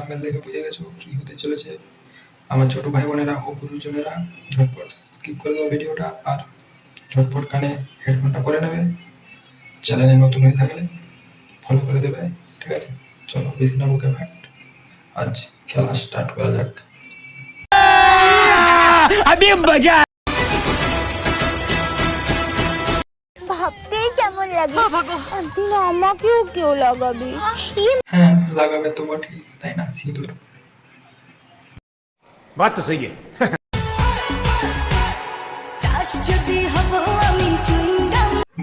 Thumbnail দেখে বুঝে গেছো কি হতে চলেছে। আমার ছোট ভাই বোনেরা ও গুরুজনেরা ঝটপট স্কিপ করে দাও ভিডিওটা, আর ঝটপট কানে হেডফোনটা পরে নেবে। চ্যানেলে নতুন হয়ে থাকলে ফলো করে দেবে, ঠিক আছে? চলো বেশি না বুকে ভাট, আজ খেলা স্টার্ট করা যাক। ভাবতেই কেমন লাগে, একদিন আমাকেও কেউ লাগাবি। হ্যাঁ, লাগাবে তো বটেই, তাই না? সিঁদুর। बात तो सही है।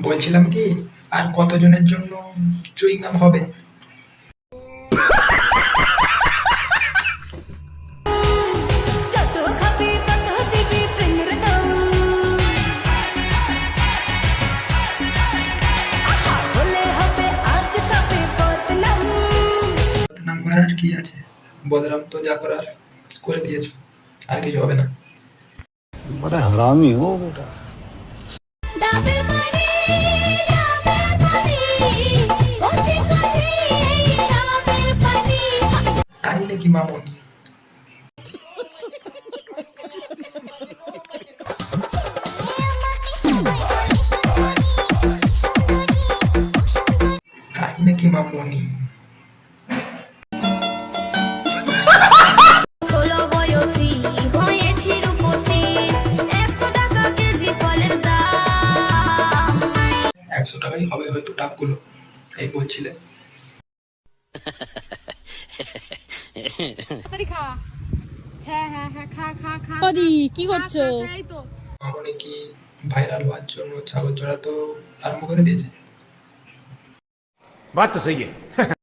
বলছিলাম কি, আর কতজনের জন্য চুইংগাম হবে? বদনাম করার কি আছে? বদনাম তো যা করার করে দিয়েছো, আর কিছু হবে না। बड़ा हरामी हो बेटा। তাই নাকি মামনি? তাই নাকি মামনি? একশো টাকাই হবে হয়তো ডাবগুলো, এই বলছিলে। দি কি করছো? মামনি কি ভাইরাল হওয়ার জন্য ছাগল চড়াতো আরম্ভ করে দিয়েছে? बात तो सही है।